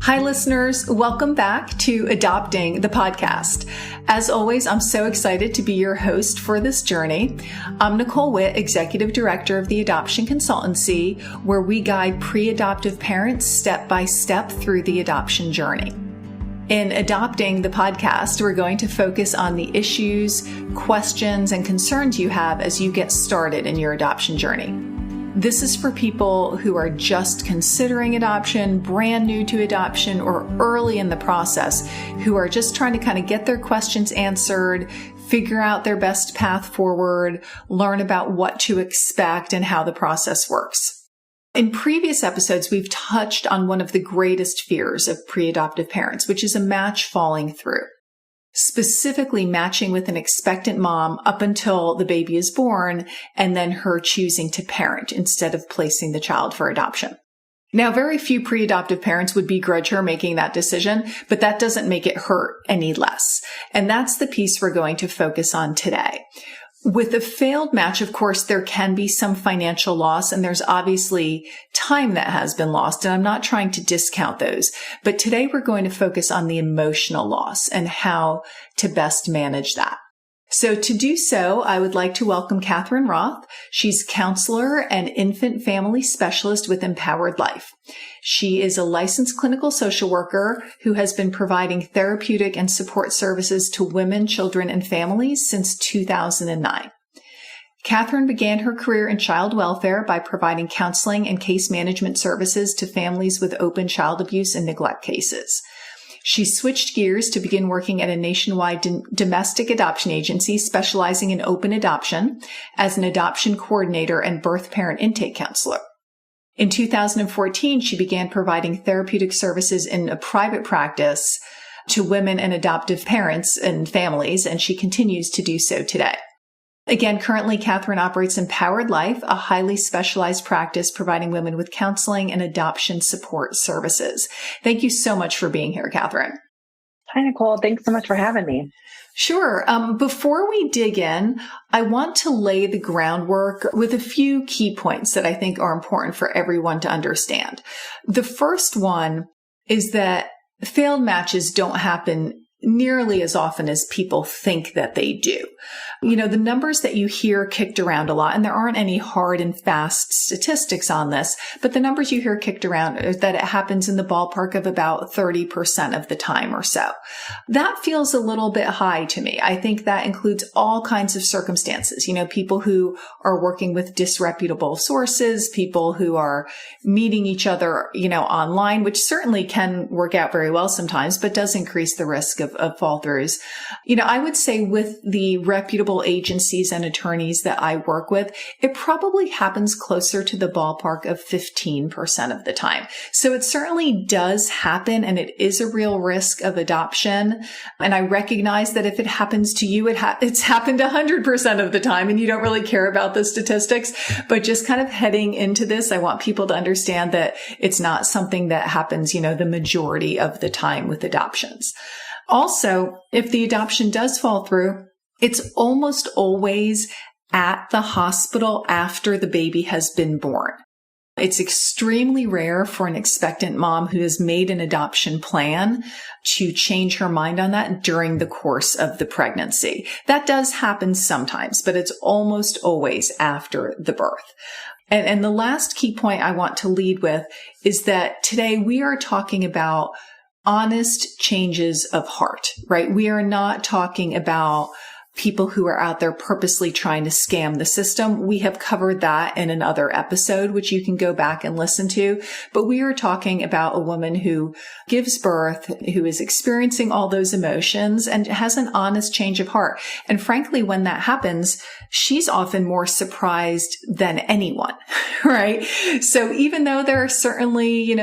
Hi, listeners. Welcome back to Adopting the Podcast. As always, I'm so excited to be your host for this journey. I'm Nicole Witt, Executive Director of the Adoption Consultancy, where we guide pre-adoptive parents step by step through the adoption journey. In Adopting the Podcast, we're going to focus on the issues, questions, and concerns you have as you get started in your adoption journey. This is for people who are just considering adoption, brand new to adoption, or early in the process, who are just trying to kind of get their questions answered, figure out their best path forward, learn about what to expect and how the process works. In previous episodes, we've touched on one of the greatest fears of pre-adoptive parents, which is a match falling through. Specifically matching with an expectant mom up until the baby is born and then her choosing to parent instead of placing the child for adoption. Now, very few pre-adoptive parents would begrudge her making that decision, but that doesn't make it hurt any less. And that's the piece we're going to focus on today. With a failed match, of course, there can be some financial loss, and there's obviously time that has been lost, and I'm not trying to discount those. But today we're going to focus on the emotional loss and how to best manage that. So to do so, I would like to welcome Catherine Roth. She's counselor and infant family specialist with Empowered Life. She is a licensed clinical social worker who has been providing therapeutic and support services to women, children, and families since 2009. Catherine began her career in child welfare by providing counseling and case management services to families with open child abuse and neglect cases. She switched gears to begin working at a nationwide domestic adoption agency specializing in open adoption as an adoption coordinator and birth parent intake counselor. In 2014, she began providing therapeutic services in a private practice to women and adoptive parents and families, and she continues to do so today. Again, currently, Catherine operates Empowered Life, a highly specialized practice providing women with counseling and adoption support services. Thank you so much for being here, Catherine. Hi, Nicole. Thanks so much for having me. Sure. Before we dig in, I want to lay the groundwork with a few key points that I think are important for everyone to understand. The first one is that failed matches don't happen nearly as often as people think that they do. You know, the numbers that you hear kicked around a lot, and there aren't any hard and fast statistics on this, but the numbers you hear kicked around is that it happens in the ballpark of about 30% of the time or so. That feels a little bit high to me. I think that includes all kinds of circumstances. You know, people who are working with disreputable sources, people who are meeting each other, you know, online, which certainly can work out very well sometimes, but does increase the risk of fall throughs. You know, I would say with the reputable agencies and attorneys that I work with, it probably happens closer to the ballpark of 15% of the time. So it certainly does happen, and it is a real risk of adoption. And I recognize that if it happens to you, it's happened 100% of the time, and you don't really care about the statistics. But just kind of heading into this, I want people to understand that it's not something that happens, you know, the majority of the time with adoptions. Also, if the adoption does fall through, it's almost always at the hospital after the baby has been born. It's extremely rare for an expectant mom who has made an adoption plan to change her mind on that during the course of the pregnancy. That does happen sometimes, but it's almost always after the birth. And the last key point I want to lead with is that today we are talking about honest changes of heart, right? We are not talking about people who are out there purposely trying to scam the system. We have covered that in another episode, which you can go back and listen to. But we are talking about a woman who gives birth, who is experiencing all those emotions and has an honest change of heart. And frankly, when that happens, she's often more surprised than anyone, right? So even though there are certainly,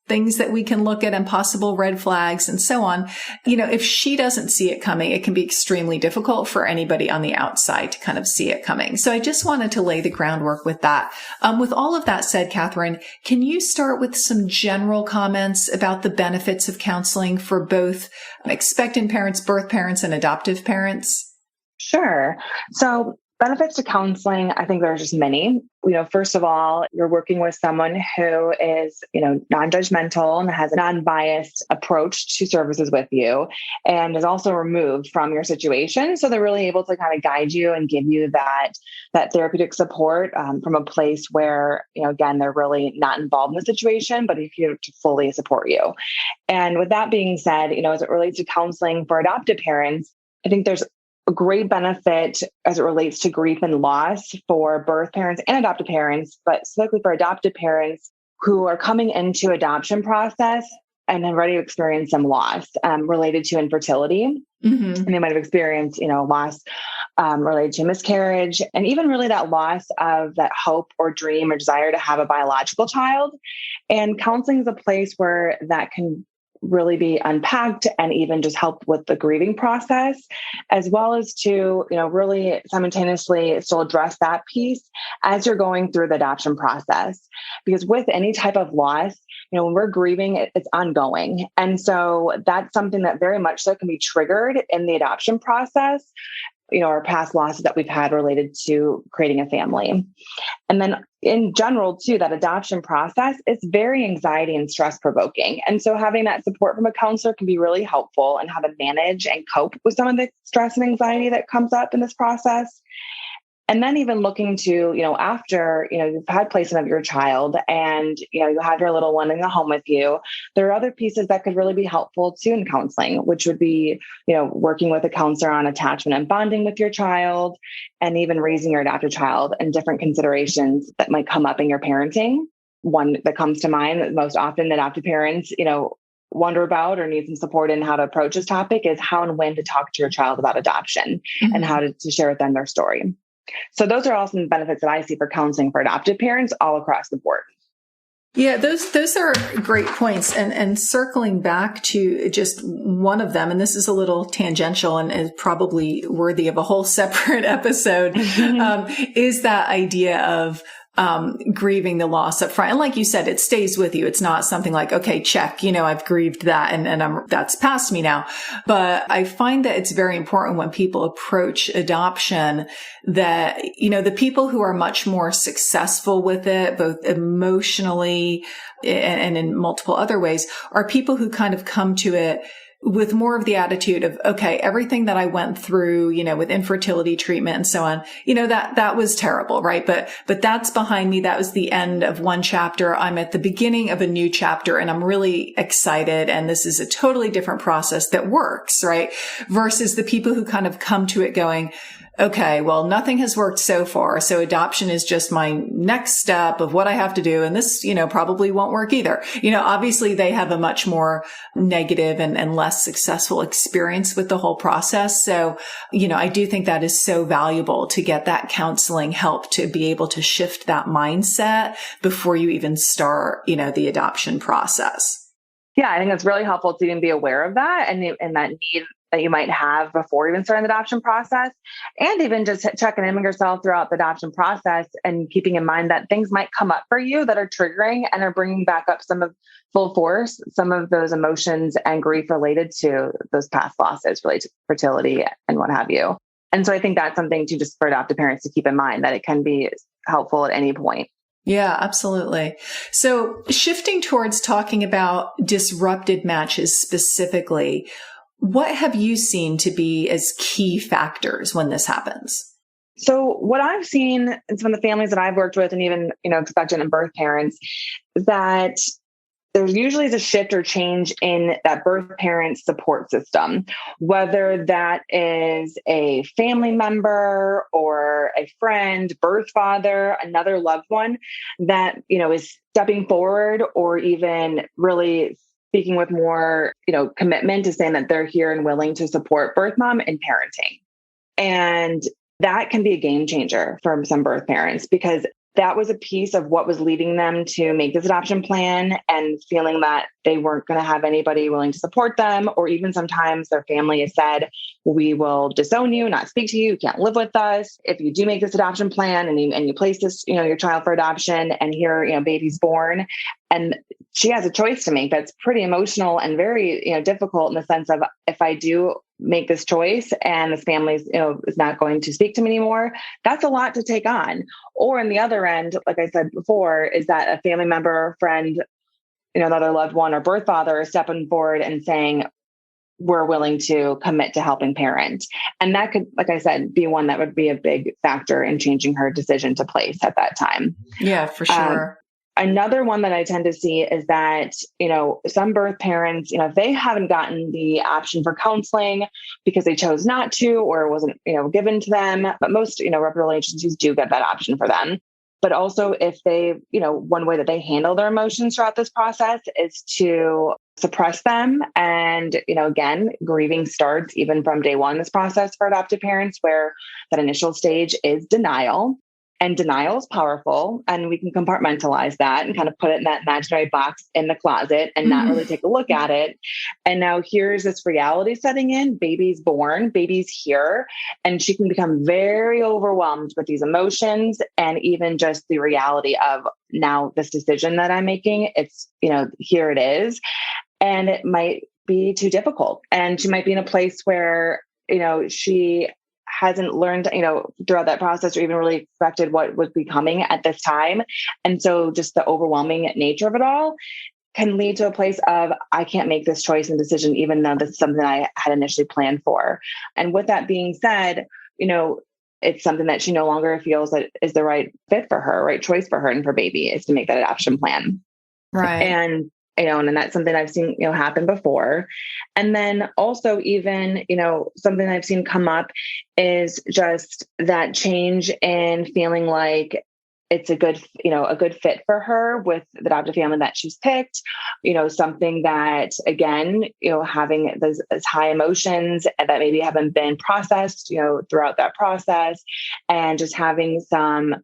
things that we can look at and possible red flags and so on, if she doesn't see it coming, it can be extremely difficult for anybody on the outside to kind of see it coming. So I just wanted to lay the groundwork with that. With all of that said, Catherine, can you start with some general comments about the benefits of counseling for both expectant parents, birth parents, and adoptive parents? Sure. So Benefits to counseling, I think there are just many. First of all, you're working with someone who is, non-judgmental and has a non-biased approach to services with you and is also removed from your situation. So they're really able to kind of guide you and give you that therapeutic support from a place where, again, they're really not involved in the situation, but here to fully support you. And with that being said, as it relates to counseling for adoptive parents, I think there's a great benefit as it relates to grief and loss for birth parents and adoptive parents, but specifically for adoptive parents who are coming into adoption process and have already experienced some loss related to infertility. Mm-hmm. And they might have experienced, loss related to miscarriage, and even really that loss of that hope or dream or desire to have a biological child. And counseling is a place where that can really be unpacked and even just help with the grieving process, as well as to, really simultaneously still address that piece as you're going through the adoption process. Because with any type of loss, when we're grieving, it's ongoing. And so that's something that very much so can be triggered in the adoption process, our past losses that we've had related to creating a family. And then in general, too, that adoption process is very anxiety and stress provoking. And so having that support from a counselor can be really helpful in how to manage and cope with some of the stress and anxiety that comes up in this process. And then even looking to, after, you've had placement of your child and, you have your little one in the home with you, there are other pieces that could really be helpful too in counseling, which would be, working with a counselor on attachment and bonding with your child, and even raising your adopted child and different considerations that might come up in your parenting. One that comes to mind that most often adopted parents, wonder about or need some support in how to approach this topic is how and when to talk to your child about adoption and how to share with them their story. So those are all some benefits that I see for counseling for adoptive parents all across the board. Yeah, those are great points. And circling back to just one of them, and this is a little tangential and is probably worthy of a whole separate episode, is that idea of grieving the loss up front. And like you said, it stays with you. It's not something like, okay, check, I've grieved that and that's past me now. But I find that it's very important when people approach adoption that, the people who are much more successful with it, both emotionally and in multiple other ways, are people who kind of come to it with more of the attitude of, okay, everything that I went through, with infertility treatment and so on, that was terrible, right? But that's behind me. That was the end of one chapter. I'm at the beginning of a new chapter and I'm really excited. And this is a totally different process that works, right? Versus the people who kind of come to it going, okay, well, nothing has worked so far. So adoption is just my next step of what I have to do. And this, probably won't work either. Obviously they have a much more negative and less successful experience with the whole process. So, I do think that is so valuable to get that counseling help to be able to shift that mindset before you even start, the adoption process. Yeah, I think it's really helpful to even be aware of that and that need that you might have before even starting the adoption process, and even just checking in with yourself throughout the adoption process and keeping in mind that things might come up for you that are triggering and are bringing back up some of those emotions and grief related to those past losses related to fertility and what have you. And so I think that's something to just for adoptive parents to keep in mind, that it can be helpful at any point. Yeah, absolutely. So shifting towards talking about disrupted matches specifically, what have you seen to be as key factors when this happens? So what I've seen in some of the families that I've worked with and even, expectant and birth parents, is that there usually is a shift or change in that birth parent support system, whether that is a family member or a friend, birth father, another loved one that, is stepping forward or even really speaking with more, commitment to saying that they're here and willing to support birth mom in parenting. And that can be a game changer for some birth parents, because that was a piece of what was leading them to make this adoption plan and feeling that they weren't going to have anybody willing to support them. Or even sometimes their family has said, we will disown you, not speak to you. You can't live with us. If you do make this adoption plan and you place this, your child for adoption and here, baby's born. And she has a choice to make that's pretty emotional and very, difficult in the sense of, if I do make this choice and this family is not going to speak to me anymore, that's a lot to take on. Or on the other end, like I said before, is that a family member, friend, another loved one or birth father is stepping forward and saying, we're willing to commit to helping parent. And that could, like I said, be one that would be a big factor in changing her decision to place at that time. Yeah, for sure. Another one that I tend to see is that, some birth parents, if they haven't gotten the option for counseling because they chose not to, or it wasn't, given to them, but most, reputable agencies do get that option for them. But also if they, one way that they handle their emotions throughout this process is to suppress them. And, again, grieving starts even from day one, this process for adoptive parents, where that initial stage is denial. And denial is powerful, and we can compartmentalize that and kind of put it in that imaginary box in the closet and not really take a look at it. And now here's this reality setting in. Baby's born, baby's here, and she can become very overwhelmed with these emotions and even just the reality of now this decision that I'm making. It's, here it is. And it might be too difficult. And she might be in a place where, she hasn't learned, throughout that process or even really expected what was becoming at this time. And so just the overwhelming nature of it all can lead to a place of, I can't make this choice and decision, even though this is something I had initially planned for. And with that being said, it's something that she no longer feels that is the right fit for her, right choice for her and for baby, is to make that adoption plan. Right. And that's something I've seen, happen before. And then also even, something I've seen come up is just that change in feeling like it's a good fit for her with the adoptive family that she's picked, something that, again, having those high emotions that maybe haven't been processed, throughout that process, and just having some,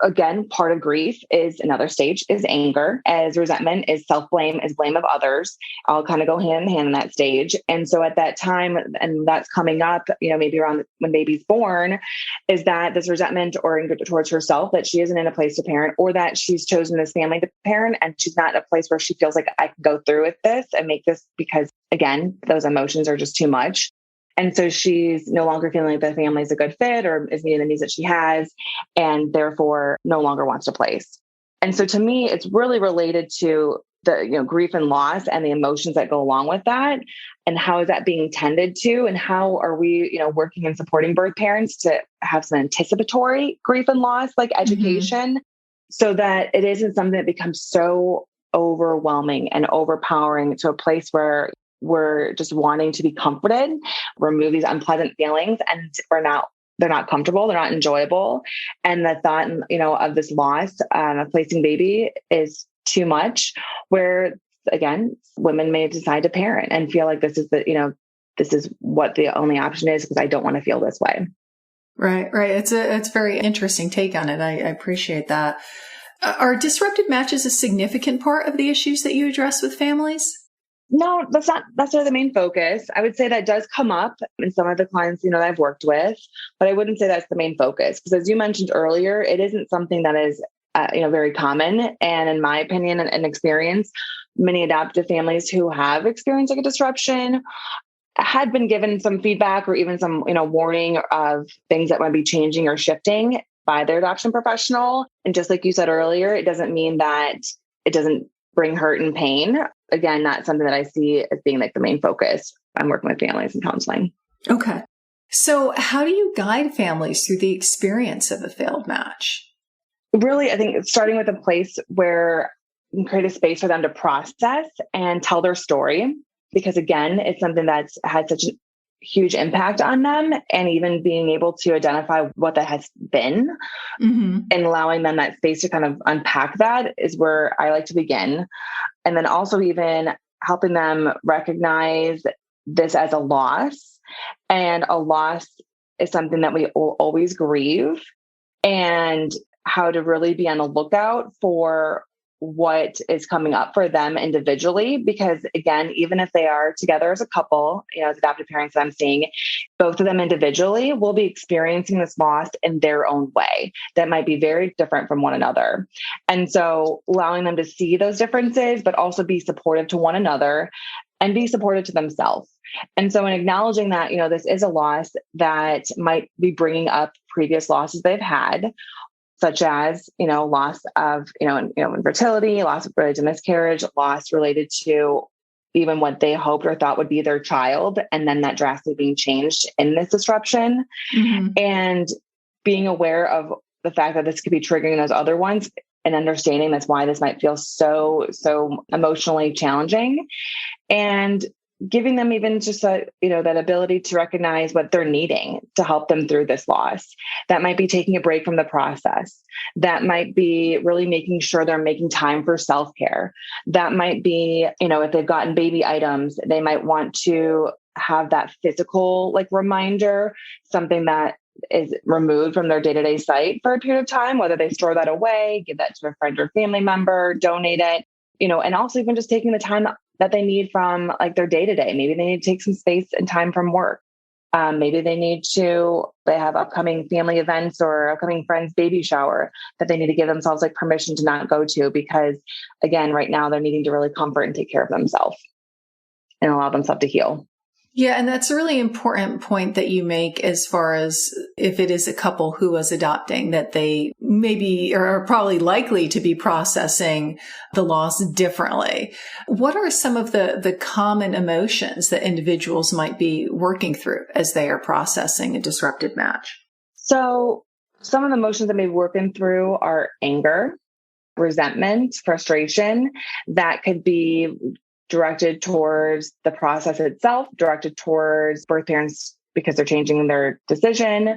again, part of grief is another stage is anger, as resentment is self-blame, is blame of others. All kind of go hand in hand in that stage. And so at that time, and that's coming up, maybe around when baby's born, is that this resentment or anger towards herself that she isn't in a place to parent, or that she's chosen this family to parent and she's not in a place where she feels like I can go through with this and make this, because again, those emotions are just too much. And so she's no longer feeling like the family is a good fit or is meeting the needs that she has, and therefore no longer wants to place. And so to me, it's really related to the, grief and loss and the emotions that go along with that. And how is that being tended to? And how are we, working and supporting birth parents to have some anticipatory grief and loss, like education, so that it isn't something that becomes so overwhelming and overpowering to a place where we're just wanting to be comforted, remove these unpleasant feelings, and they're not comfortable, they're not enjoyable. And the thought, of this loss of placing baby is too much, where again, women may decide to parent and feel like this is what the only option is, because I don't want to feel this way. Right. It's a very interesting take on it. I appreciate that. Are disrupted matches a significant part of the issues that you address with families? No, that's not necessarily the main focus. I would say that does come up in some of the clients, that I've worked with, but I wouldn't say that's the main focus, because as you mentioned earlier, it isn't something that is, very common. And in my opinion and experience, many adoptive families who have experienced like a disruption had been given some feedback or even some, warning of things that might be changing or shifting by their adoption professional. And just like you said earlier, it doesn't mean that it doesn't bring hurt and pain. Again, not something that I see as being like the main focus. I'm working with families and counseling. Okay. So how do you guide families through the experience of a failed match? Really, I think starting with a place where you can create a space for them to process and tell their story, because again, it's something that's had such a huge impact on them, and even being able to identify what that has been and allowing them that space to kind of unpack that is where I like to begin. And then also even helping them recognize this as a loss, and a loss is something that we will always grieve, and how to really be on the lookout for what is coming up for them individually. Because again, even if they are together as a couple, as adoptive parents that I'm seeing, both of them individually will be experiencing this loss in their own way that might be very different from one another. And so allowing them to see those differences, but also be supportive to one another and be supportive to themselves. And so in acknowledging that, this is a loss that might be bringing up previous losses they've had, such as, loss of, infertility, loss related to miscarriage, loss related to even what they hoped or thought would be their child, and then that drastically being changed in this disruption. Mm-hmm. And being aware of the fact that this could be triggering those other ones and understanding that's why this might feel so emotionally challenging, and giving them even just that ability to recognize what they're needing to help them through this loss. That might be taking a break from the process. That might be really making sure they're making time for self-care. That might be, if they've gotten baby items, they might want to have that physical reminder, something that is removed from their day-to-day site for a period of time, whether they store that away, give that to a friend or family member, donate it, and also even just taking the time that they need from their day-to-day. Maybe they need to take some space and time from work. Maybe they have upcoming family events or upcoming friends' baby shower that they need to give themselves permission to not go to, because again, right now they're needing to really comfort and take care of themselves and allow themselves to heal. Yeah. And that's a really important point that you make as far as if it is a couple who was adopting, that they maybe are probably likely to be processing the loss differently. What are some of the common emotions that individuals might be working through as they are processing a disrupted match? So some of the emotions that may be working through are anger, resentment, frustration. That could be directed towards the process itself, directed towards birth parents because they're changing their decision.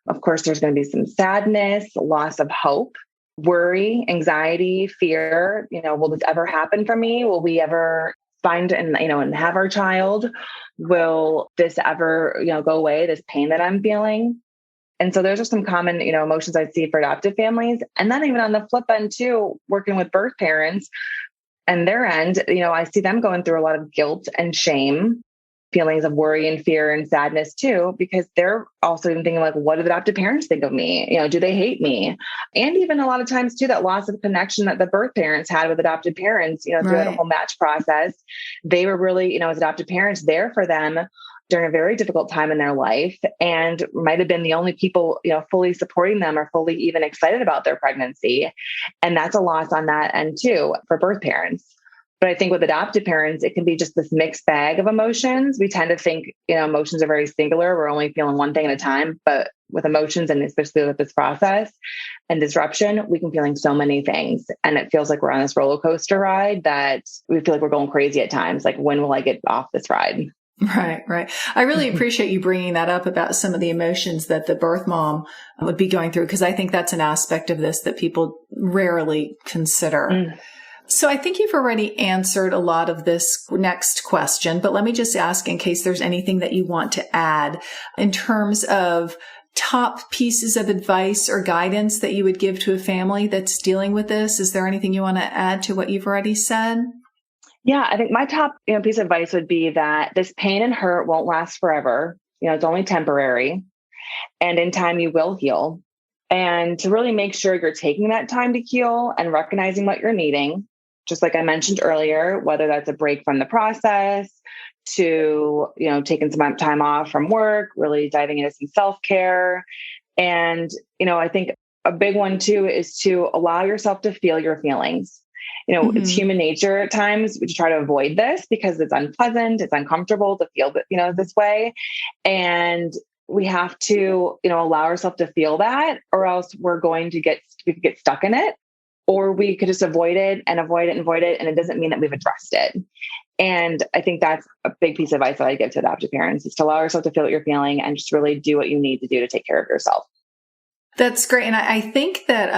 Of course, there's going to be some sadness, loss of hope, worry, anxiety, fear. Will this ever happen for me? Will we ever find and have our child? Will this ever, go away, this pain that I'm feeling? And so those are some common, emotions I see for adoptive families. And then even on the flip end too, working with birth parents, and their end, I see them going through a lot of guilt and shame, feelings of worry and fear and sadness too, because they're also even thinking what do the adoptive parents think of me? Do they hate me? And even a lot of times too, that loss of connection that the birth parents had with adoptive parents, throughout the whole match process, they were really, as adoptive parents there for them during a very difficult time in their life, and might have been the only people, fully supporting them or fully even excited about their pregnancy. And that's a loss on that end too for birth parents. But I think with adoptive parents, it can be just this mixed bag of emotions. We tend to think, emotions are very singular. We're only feeling one thing at a time. But with emotions, and especially with this process and disruption, we can feeling so many things. And it feels like we're on this roller coaster ride that we feel like we're going crazy at times. When will I get off this ride? Right. I really appreciate you bringing that up about some of the emotions that the birth mom would be going through, because I think that's an aspect of this that people rarely consider. So I think you've already answered a lot of this next question, but let me just ask in case there's anything that you want to add in terms of top pieces of advice or guidance that you would give to a family that's dealing with this. Is there anything you want to add to what you've already said? Yeah, I think my top piece of advice would be that this pain and hurt won't last forever. It's only temporary, and in time you will heal. And to really make sure you're taking that time to heal and recognizing what you're needing, just like I mentioned earlier, whether that's a break from the process to, taking some time off from work, really diving into some self-care. And, I think a big one too is to allow yourself to feel your feelings. It's human nature at times to try to avoid this because it's unpleasant, it's uncomfortable to feel that, this way. And we have to, allow ourselves to feel that, or else we could get stuck in it, or we could just avoid it. And it doesn't mean that we've addressed it. And I think that's a big piece of advice that I give to adoptive parents, is to allow yourself to feel what you're feeling and just really do what you need to do to take care of yourself. That's great. And I think that,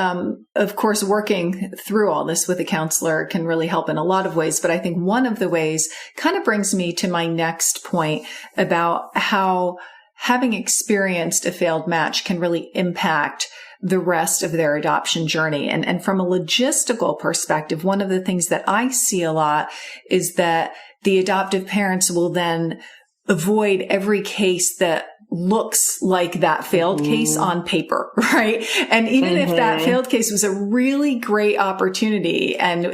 of course, working through all this with a counselor can really help in a lot of ways. But I think one of the ways kind of brings me to my next point about how having experienced a failed match can really impact the rest of their adoption journey. And from a logistical perspective, one of the things that I see a lot is that the adoptive parents will then avoid every case that looks like that failed case on paper, right? And even if that failed case was a really great opportunity and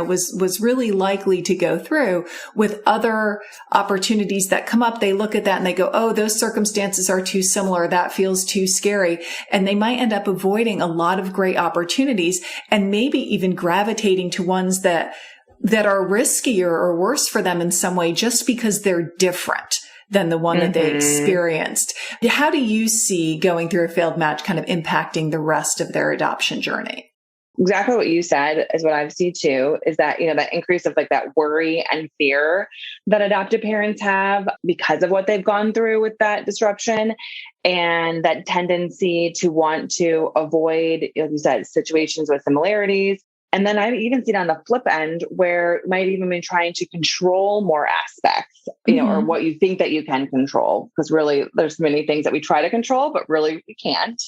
was really likely to go through, with other opportunities that come up, they look at that and they go, oh, those circumstances are too similar. That feels too scary. And they might end up avoiding a lot of great opportunities and maybe even gravitating to ones that are riskier or worse for them in some way just because they're different than the one that they experienced. How do you see going through a failed match kind of impacting the rest of their adoption journey? Exactly what you said is what I've seen too, is that, that increase of like that worry and fear that adoptive parents have because of what they've gone through with that disruption, and that tendency to want to avoid, like you said, situations with similarities. And then I've even seen on the flip end where it might even be trying to control more aspects, or what you think that you can control. Because really there's many things that we try to control, but really we can't.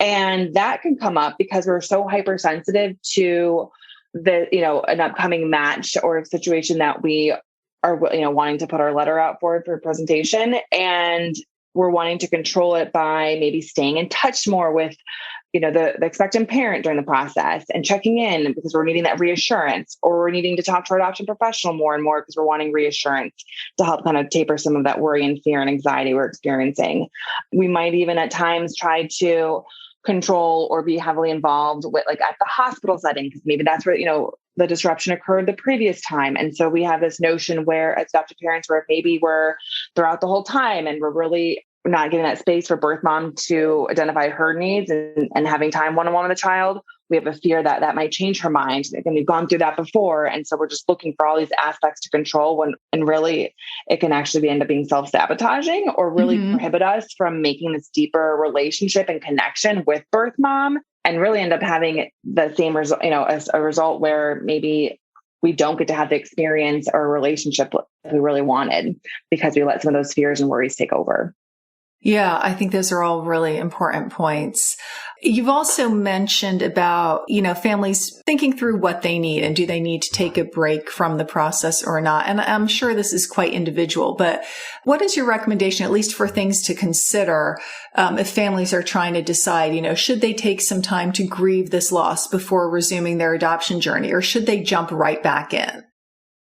And that can come up because we're so hypersensitive to an upcoming match or a situation that we are, wanting to put our letter out for presentation. And we're wanting to control it by maybe staying in touch more with the expectant parent during the process and checking in because we're needing that reassurance, or we're needing to talk to our adoption professional more and more because we're wanting reassurance to help kind of taper some of that worry and fear and anxiety we're experiencing. We might even at times try to control or be heavily involved with like at the hospital setting, because maybe that's where, the disruption occurred the previous time. And so we have this notion where as adoptive parents, where maybe we're throughout the whole time and we're really not giving that space for birth mom to identify her needs and having time one-on-one with the child, we have a fear that that might change her mind. And we've gone through that before. And so we're just looking for all these aspects to control and really it can actually end up being self-sabotaging or really prohibit us from making this deeper relationship and connection with birth mom, and really end up having the same result, as a result where maybe we don't get to have the experience or relationship we really wanted because we let some of those fears and worries take over. Yeah, I think those are all really important points. You've also mentioned about, families thinking through what they need and do they need to take a break from the process or not? And I'm sure this is quite individual, but what is your recommendation, at least for things to consider, if families are trying to decide, should they take some time to grieve this loss before resuming their adoption journey, or should they jump right back in?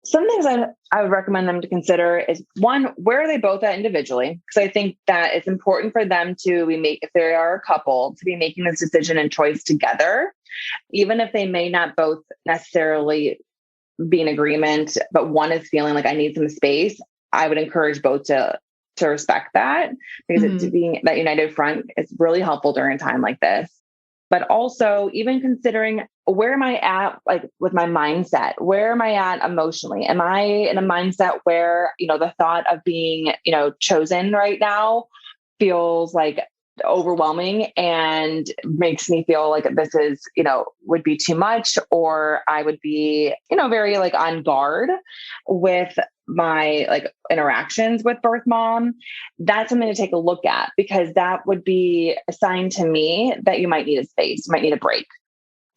Some things I would recommend them to consider is, one, where are they both at individually? Because I think that it's important for them to if they are a couple, to be making this decision and choice together, even if they may not both necessarily be in agreement, but one is feeling like I need some space. I would encourage both to respect that, because it's being that united front is really helpful during a time like this. But also even considering, where am I at, like with my mindset? Where am I at emotionally? Am I in a mindset where, the thought of being, chosen right now feels like overwhelming and makes me feel like this is, would be too much, or I would be, very like on guard with my like interactions with birth mom. That's something to take a look at, because that would be a sign to me that you might need a space, you might need a break.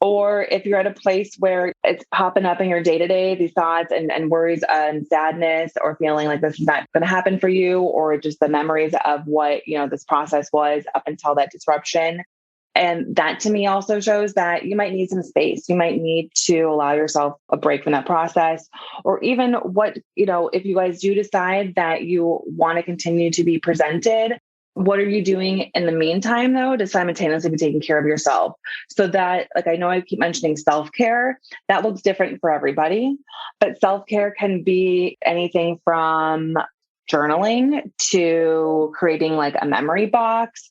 Or if you're at a place where it's popping up in your day-to-day, these thoughts and worries and sadness, or feeling like this is not going to happen for you, or just the memories of what, this process was up until that disruption. And that to me also shows that you might need some space. You might need to allow yourself a break from that process. Or even if you guys do decide that you want to continue to be presented, what are you doing in the meantime, though, to simultaneously be taking care of yourself? So that, like, I know I keep mentioning self-care, that looks different for everybody, but self-care can be anything from journaling to creating like a memory box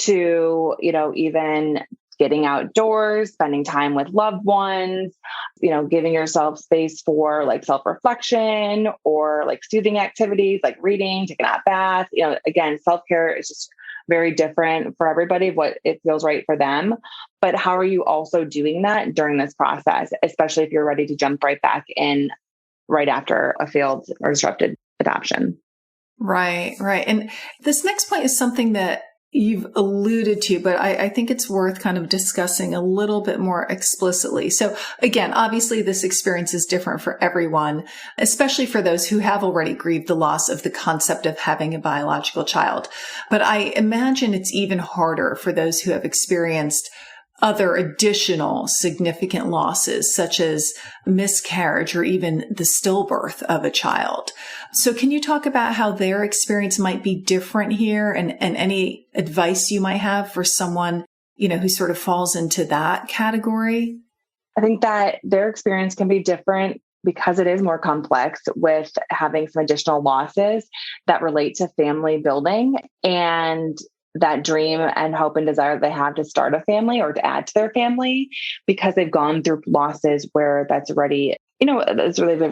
to, even getting outdoors, spending time with loved ones, giving yourself space for like self-reflection or like soothing activities like reading, taking a bath. Again, self-care is just very different for everybody, what it feels right for them. But how are you also doing that during this process, especially if you're ready to jump right back in right after a failed or disrupted adoption? Right. And this next point is something that you've alluded to, but I think it's worth kind of discussing a little bit more explicitly. So again, obviously this experience is different for everyone, especially for those who have already grieved the loss of the concept of having a biological child. But I imagine it's even harder for those who have experienced other additional significant losses, such as miscarriage or even the stillbirth of a child. So can you talk about how their experience might be different here, and any advice you might have for someone, who sort of falls into that category? I think that their experience can be different because it is more complex, with having some additional losses that relate to family building and that dream and hope and desire they have to start a family or to add to their family, because they've gone through losses where they've already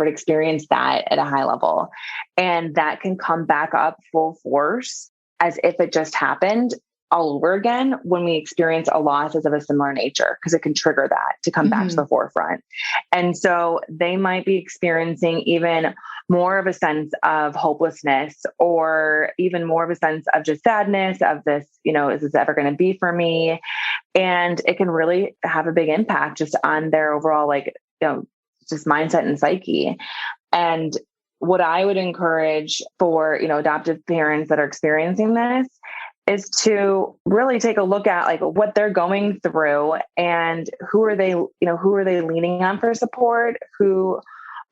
experienced that at a high level. And that can come back up full force as if it just happened all over again when we experience a loss as of a similar nature, because it can trigger that to come back to the forefront. And so they might be experiencing even more of a sense of hopelessness, or even more of a sense of just sadness of this, is this ever going to be for me? And it can really have a big impact just on their overall, just mindset and psyche. And what I would encourage for, adoptive parents that are experiencing this is to really take a look at what they're going through, and who are they leaning on for support? Who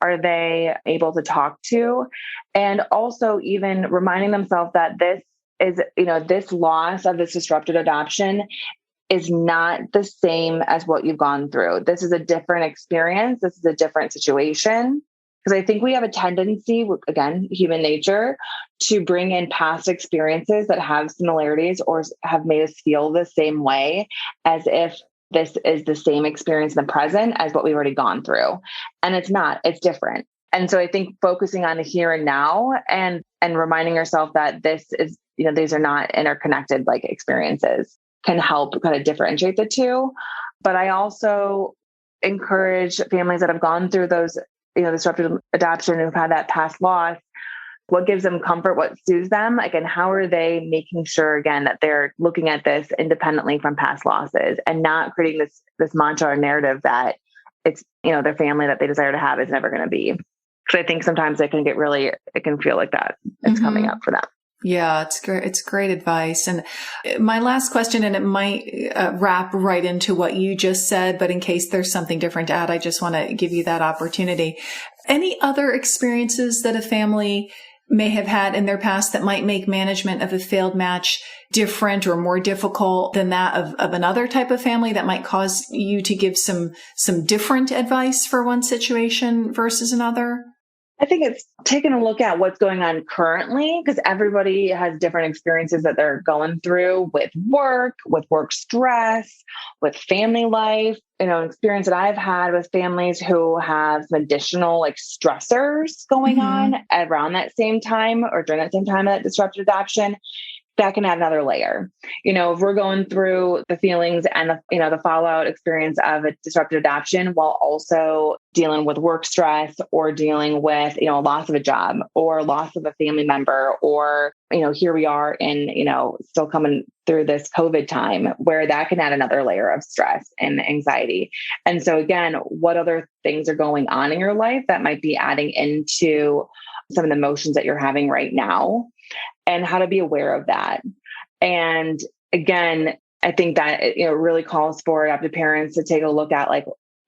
are they able to talk to? And also even reminding themselves that this is, this loss of this disrupted adoption is not the same as what you've gone through. This is a different experience. This is a different situation. Because I think we have a tendency, again, human nature, to bring in past experiences that have similarities or have made us feel the same way, as if this is the same experience in the present as what we've already gone through. And it's not, it's different. And so I think focusing on the here and now and reminding yourself that this is, these are not interconnected experiences can help kind of differentiate the two. But I also encourage families that have gone through those disrupted adoption, who've had that past loss, what gives them comfort, what soothes them, and how are they making sure, again, that they're looking at this independently from past losses and not creating this mantra or narrative that it's, their family that they desire to have is never going to be. Because I think sometimes it can feel like that it's coming up for them. Yeah, it's great. It's great advice. And my last question, and it might wrap right into what you just said, but in case there's something different to add, I just want to give you that opportunity. Any other experiences that a family may have had in their past that might make management of a failed match different or more difficult than that of another type of family, that might cause you to give some different advice for one situation versus another? I think it's taking a look at what's going on currently, because everybody has different experiences that they're going through with work stress, with family life. Experience that I've had with families who have some additional stressors going on around that same time or during that same time of that disrupted adoption. That can add another layer. If we're going through the feelings and the fallout experience of a disrupted adoption while also dealing with work stress, or dealing with, loss of a job or loss of a family member, or, here we are in, still coming through this COVID time, where that can add another layer of stress and anxiety. And so again, what other things are going on in your life that might be adding into some of the emotions that you're having right now, and how to be aware of that. And again, I think that it really calls for adoptive parents to take a look at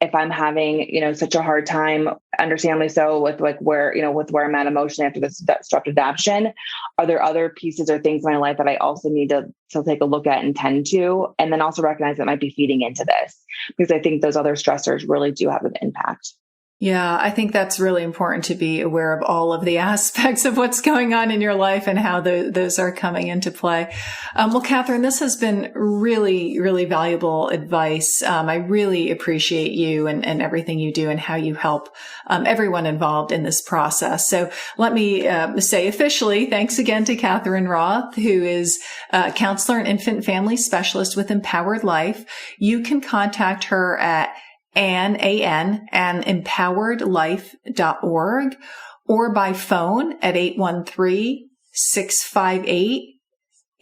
if I'm having such a hard time, understandably so, with where I'm at emotionally after this disrupted adoption, are there other pieces or things in my life that I also need to take a look at and tend to, and then also recognize that might be feeding into this, because I think those other stressors really do have an impact. Yeah, I think that's really important to be aware of all of the aspects of what's going on in your life and how those are coming into play. Well, Catherine, this has been really, really valuable advice. I really appreciate you and everything you do and how you help everyone involved in this process. So let me say officially, thanks again to Catherine Roth, who is a counselor and infant family specialist with Empowered Life. You can contact her at and empoweredlife.org, or by phone at 813-658-8688.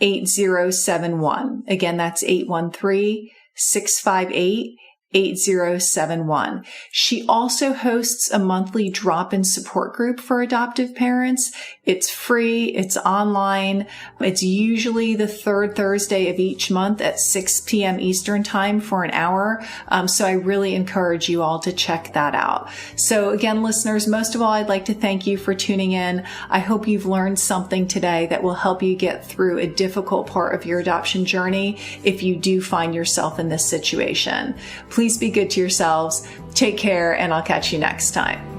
813-658-8071. Again, that's 813-658-8071. She also hosts a monthly drop-in support group for adoptive parents. It's free. It's online. It's usually the third Thursday of each month at 6 p.m. Eastern time for an hour. So I really encourage you all to check that out. So again, listeners, most of all, I'd like to thank you for tuning in. I hope you've learned something today that will help you get through a difficult part of your adoption journey if you do find yourself in this situation. Please be good to yourselves. Take care, and I'll catch you next time.